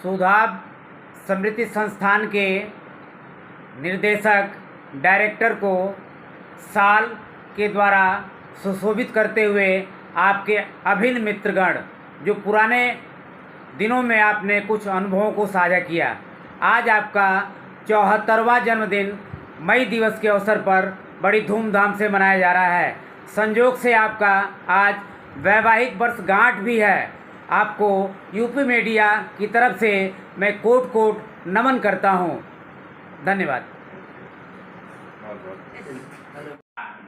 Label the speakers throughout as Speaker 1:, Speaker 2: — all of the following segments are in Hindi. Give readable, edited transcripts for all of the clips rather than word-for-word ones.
Speaker 1: सुधा समृद्धि संस्थान के निर्देशक डायरेक्टर को साल के द्वारा सुशोभित करते हुए आपके अभिन्न मित्रगण, जो पुराने दिनों में आपने कुछ अनुभवों को साझा किया, आज आपका 74वां जन्मदिन मई दिवस के अवसर पर बड़ी धूमधाम से मनाया जा रहा है। संयोग से आपका आज वैवाहिक वर्षगांठ भी है। आपको यूपी मीडिया की तरफ से मैं कोट कोट नमन करता हूं। धन्यवाद।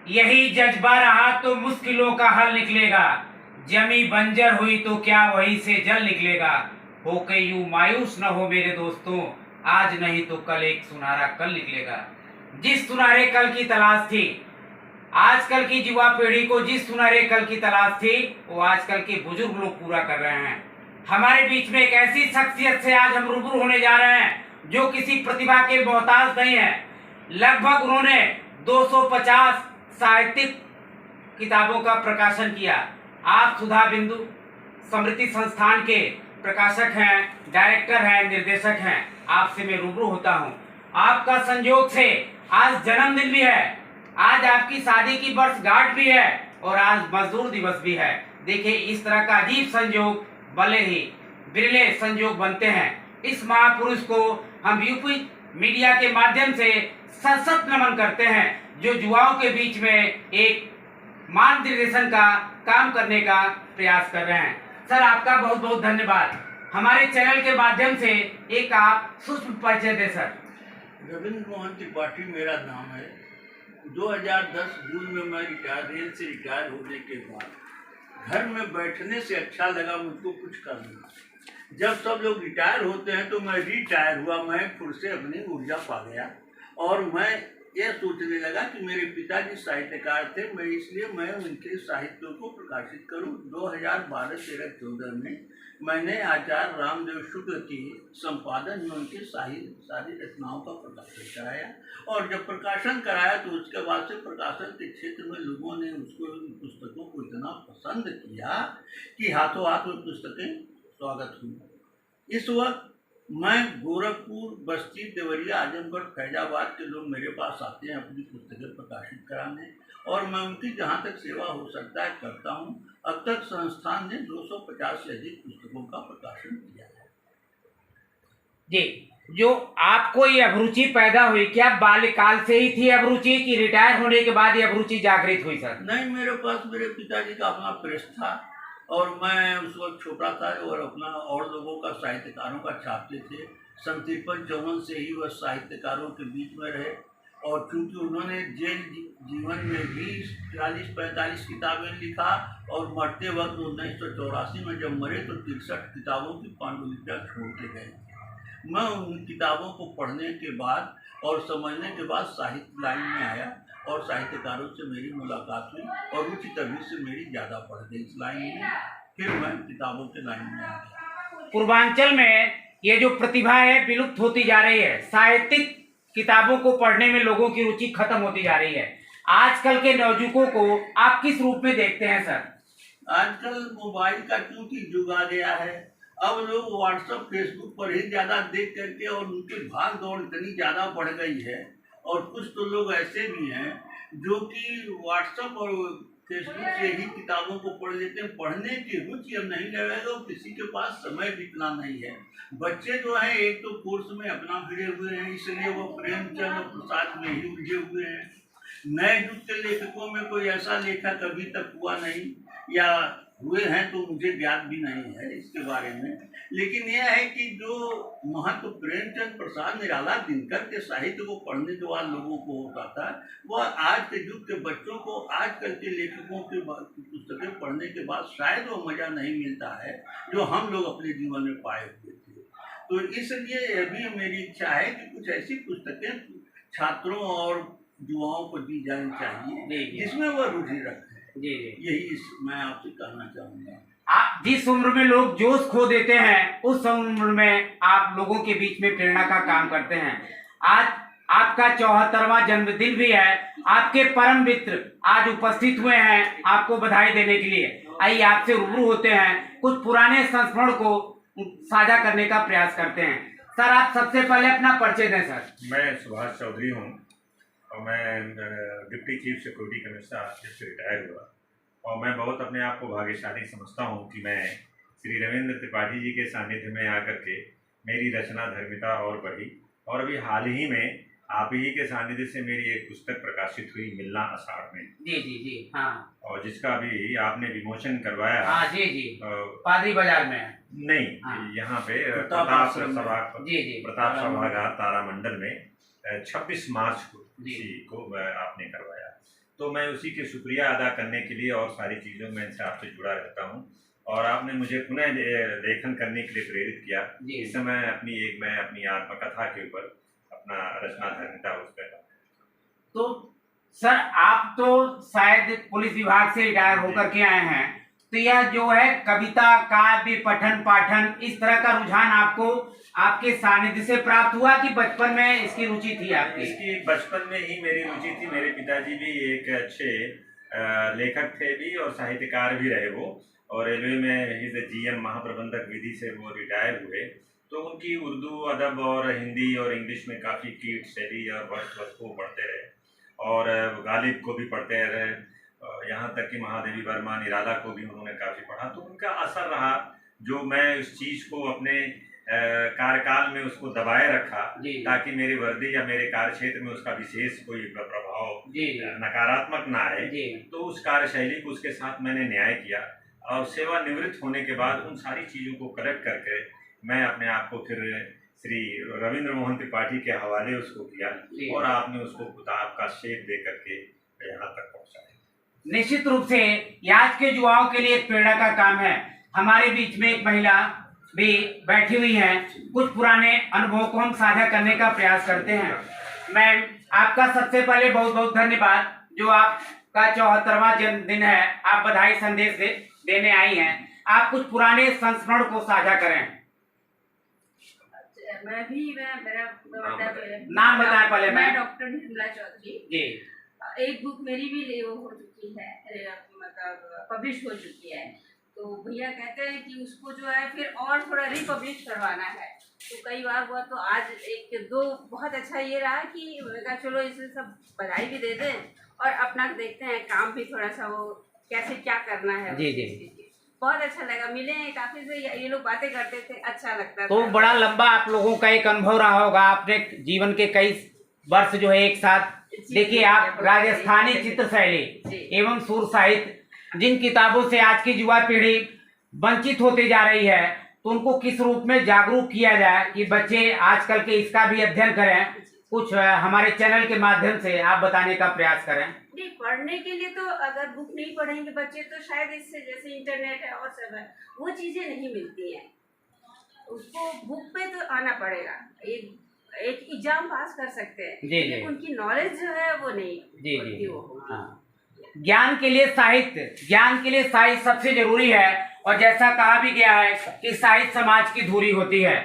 Speaker 1: यही जज्बा रहा तो मुश्किलों का हल निकलेगा। जमी बंजर हुई तो क्या वही से जल निकलेगा। होके यूं मायूस न हो मेरे दोस्तों, आज नहीं तो कल एक सुनहरा कल निकलेगा। जिस सुनहरे कल की तलाश थी, आजकल की युवा पीढ़ी को जिस सुनहरे कल की तलाश थी, वो आजकल के बुजुर्ग लोग पूरा कर रहे हैं। हमारे बीच में एक ऐसी शख्सियत से आज हम रूबरू होने जा रहे हैं जो किसी प्रतिभा के मोहताज नहीं है। लगभग उन्होंने 250 साहित्यिक किताबों का प्रकाशन किया। आप सुधा बिंदु समृद्धि संस्थान के प्रकाशक हैं, डायरेक्टर हैं, निर्देशक हैं। आपसे मैं रूबरू होता हूं। आपका संयोग से आज जन्मदिन भी है, आज आपकी शादी की वर्षगांठ भी है और आज मजदूर दिवस भी है। देखिए, इस तरह का अजीब संयोग भले ही बिरले संयोग बनते हैं। इस महापुरुष को हम यूपी मीडिया के माध्यम से सशक्त नमन करते हैं, जो युवाओं के बीच में एक मार्गदर्शन का काम करने का प्रयास कर रहे हैं। सर, आपका बहुत बहुत धन्यवाद। हमारे चैनल के माध्यम से एक आप सूक्ष्म परिचय दें सर।
Speaker 2: रविंद्र मोहन त्रिपाठी मेरा नाम है। 2010 जून में मैं रेल से रिटायर होने के बाद घर में बैठने से अच्छा लगा मुझको कुछ करना। जब सब लोग रिटायर होते हैं तो मैं रिटायर हुआ। मैं फिर से अपनी ऊर्जा पा गया और मैं यह सोचने लगा कि मेरे पिताजी साहित्यकार थे, मैं उनके साहित्यों को प्रकाशित करूं। 2012-13-14 में मैंने आचार्य रामदेव शुक्ल की संपादन में उनके सारी रचनाओं का प्रकाशन कराया और जब प्रकाशन कराया तो उसके बाद से प्रकाशन के क्षेत्र में लोगों ने उन पुस्तकों को इतना पसंद किया कि हाथों हाथ वो पुस्तकें स्वागत हुई। इस वक्त मैं गोरखपुर, बस्ती, देवरिया, आजमगढ़, फैजाबाद के लोग मेरे पास आते हैं अपनी पुस्तकें प्रकाशित कराने और मैं उनकी जहाँ तक सेवा हो सकता है करता हूँ। अब तक संस्थान ने 250 से अधिक पुस्तकों का प्रकाशन किया है।
Speaker 1: जी, जो आपको ये अभिरुचि पैदा हुई, क्या बाल्यकाल से ही थी अभिरुचि कि रिटायर होने के बाद ये अभिरुचि जागृत हुई सर?
Speaker 2: नहीं, मेरे पास मेरे पिताजी का अपना प्रेस था और मैं उस वक्त छोटा था और अपना और लोगों का साहित्यकारों का छापते थे। सन 53-54 से ही वह साहित्यकारों के बीच में रहे और चूँकि उन्होंने जेल जीवन में भी 40-45 किताबें लिखा और मरते वक्त 1984 में जब मरे तो 63 किताबों की पांडुलिपियाँ छोड़ के गए। मैं उन किताबों को पढ़ने के बाद और समझने के बाद साहित्य लाइन में आया और साहित्यकारों से मेरी मुलाकात हुई और रुचि तभी से मेरी ज़्यादा बढ़ गई इस लाइन में। फिर मैं किताबों के लाइन में आ गया।
Speaker 1: पूर्वांचल में ये जो प्रतिभा है विलुप्त होती जा रही है। साहित्यिक किताबों को पढ़ने में लोगों की रुचि खत्म होती जा रही है। आजकल के नवयुवकों को आप किस रूप में देखते हैं सर?
Speaker 2: आजकल मोबाइल का क्योंकि युग आ गया है, अब लोग व्हाट्सएप, फेसबुक पर ही ज़्यादा देख करके और उनकी भाग दौड़ इतनी ज़्यादा बढ़ गई है और कुछ तो लोग ऐसे भी हैं जो कि व्हाट्सएप और फेसबुक से ही किताबों को पढ़ लेते हैं। पढ़ने की रुचि अब नहीं लगेगा और किसी के पास समय भी इतना नहीं है। बच्चे जो हैं एक तो कोर्स में अपना भिड़े हुए हैं, इसलिए वो प्रेमचंद और प्रसाद में ही उलझे हुए हैं। नए युग के लेखकों में कोई ऐसा लेखक अभी तक हुआ नहीं या हुए हैं तो मुझे ज्ञात भी नहीं है इसके बारे में। लेकिन यह है कि जो महत्व प्रेमचंद, प्रसाद, निराला, दिनकर के साहित्य को पढ़ने के बाद लोगों को होता था, वह आज के युग के बच्चों को आजकल के लेखकों की पुस्तकें पढ़ने के बाद शायद वो मज़ा नहीं मिलता है जो हम लोग अपने जीवन में पाए हुए थे। तो इसलिए यह भी मेरी इच्छा है कि कुछ ऐसी पुस्तकें छात्रों और युवाओं को दी जानी चाहिए जिसमें वह रुचि रखें। यही मैं आपसे कहना चाहूँगा।
Speaker 1: आप जिस उम्र में लोग जोश खो देते हैं, उस उम्र में आप लोगों के बीच में प्रेरणा का काम करते हैं। आज आपका 74वां जन्मदिन भी है। आपके परम मित्र आज उपस्थित हुए हैं आपको बधाई देने के लिए। आइए आपसे रूबरू होते हैं, कुछ पुराने संस्मरण को साझा करने का प्रयास करते हैं। सर, आप सबसे पहले अपना परिचय दें सर।
Speaker 3: मैं सुभाष चौधरी हूँ और मैं डिप्टी चीफ सिक्योरिटी कमिश्नर से रिटायर हुआ और मैं बहुत अपने आप को भाग्यशाली समझता हूँ कि मैं श्री रविंद्र त्रिपाठी जी के सानिध्य में आकर के मेरी रचना धर्मिता और बढ़ी। और अभी हाल ही में आप ही के सानिध्य से मेरी एक पुस्तक प्रकाशित हुई, मिलना आषाढ़ में।
Speaker 1: जी जी जी हाँ।
Speaker 3: और जिसका अभी आपने विमोचन करवाया।
Speaker 1: हाँ जी जी, पादरी बाजार में
Speaker 3: नहीं,
Speaker 1: हाँ।
Speaker 3: यहाँ पे
Speaker 2: प्रताप
Speaker 3: प्रताप सभागार तारामंडल में 26 मार्च को आपने करवाया। तो मैं उसी के शुक्रिया अदा करने के लिए और सारी चीज़ों में इनसे आपसे जुड़ा रहता हूँ और आपने मुझे पुनः लेखन करने के लिए प्रेरित किया। इस समय मैं अपनी आत्मकथा के ऊपर अपना रचना धर्मिता उस पर।
Speaker 1: तो सर, आप तो शायद पुलिस विभाग से रिटायर होकर के आए हैं, तो यह जो है कविता काव्य पठन पाठन इस तरह का रुझान आपको आपके सानिध्य से प्राप्त हुआ कि बचपन में इसकी रुचि थी आपकी?
Speaker 3: इसकी बचपन में ही मेरी रुचि थी। मेरे पिताजी भी एक अच्छे लेखक थे भी और साहित्यकार भी रहे वो, और रेलवे में जीएम महाप्रबंधक विधि से वो रिटायर हुए। तो उनकी उर्दू अदब और हिंदी और इंग्लिश में काफ़ी कीट शैली और वर्ड्सवर्थ को पढ़ते रहे और गालिब को भी पढ़ते रहे, यहाँ तक कि महादेवी वर्मा निराला को भी उन्होंने काफ़ी पढ़ा। तो उनका असर रहा जो मैं उस चीज़ को अपने कार्यकाल में उसको दबाए रखा ताकि मेरी वर्दी या मेरे कार्य क्षेत्र में उसका विशेष कोई प्रभाव नकारात्मक ना आए। तो उस कार्यशैली को उसके साथ मैंने न्याय किया और सेवानिवृत्त होने के बाद उन सारी चीज़ों को कलेक्ट करके मैं अपने आप को फिर श्री रविंद्र मोहन त्रिपाठी के हवाले उसको किया और आपने उसको किताब का शेप दे करके यहाँ तक पहुँचाया।
Speaker 1: निश्चित रूप से आज के युवाओं के लिए एक प्रेरणा का काम है। हमारे बीच में एक महिला भी बैठी हुई हैं, कुछ पुराने अनुभवों को हम साझा करने का प्रयास करते हैं। मैम, आपका सबसे पहले बहुत बहुत धन्यवाद जो आपका 74वां जन्मदिन है, आप बधाई संदेश देने आई हैं। आप कुछ पुराने संस्मरण को साझा करें।
Speaker 4: मेरा
Speaker 1: नाम बताएं पहले।
Speaker 4: मैं डॉक्टर निर्मला चौधरी
Speaker 1: जी।
Speaker 4: एक बुक मेरी भी वो हो चुकी है, मतलब पब्लिश हो चुकी है। तो भैया कहते हैं कि उसको जो है फिर और थोड़ा रिपब्लिश करवाना है। तो कई बार हुआ तो आज एक दो बहुत अच्छा ये रहा कि चलो इसे सब बधाई भी दे दें और अपना देखते हैं काम भी थोड़ा सा वो कैसे क्या करना है।
Speaker 1: जी जी,
Speaker 4: बहुत अच्छा लगा, मिले काफी से ये लोग बातें करते थे, अच्छा लगता
Speaker 1: तो
Speaker 4: था।
Speaker 1: बड़ा लंबा आप लोगों का एक अनुभव रहा होगा, आपने जीवन के कई वर्ष जो है एक साथ। देखिए, आप राजस्थानी चित्र शैली एवं सुर साहित्य जिन किताबों से आज की युवा पीढ़ी वंचित होती जा रही है, तो उनको किस रूप में जागरूक किया जाए कि बच्चे आजकल के इसका भी अध्ययन करें, कुछ हमारे चैनल के माध्यम से आप बताने का प्रयास करें।
Speaker 4: नहीं, पढ़ने के लिए तो अगर बुक नहीं पढ़ेंगे बच्चे तो शायद इससे जैसे इंटरनेट है और सब है वो चीजें नहीं मिलती हैं। उसको बुक पे तो आना पड़ेगा, एक एग्जाम पास कर सकते हैं लेकिन उनकी नॉलेज जो है वो नहीं होगी।
Speaker 1: ज्ञान के लिए साहित्य सबसे जरूरी है और जैसा कहा भी गया है कि साहित्य समाज की धूरी होती है।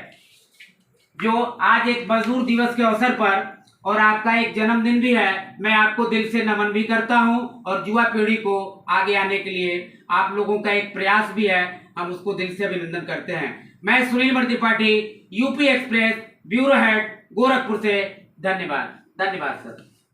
Speaker 1: जो आज एक मजदूर दिवस के अवसर पर और आपका एक जन्मदिन भी है, मैं आपको दिल से नमन भी करता हूं और युवा पीढ़ी को आगे आने के लिए आप लोगों का एक प्रयास भी है, हम उसको दिल से अभिनंदन करते हैं। मैं Sunil Tripathi, UP express bureau head, Gorakhpur से। धन्यवाद सर।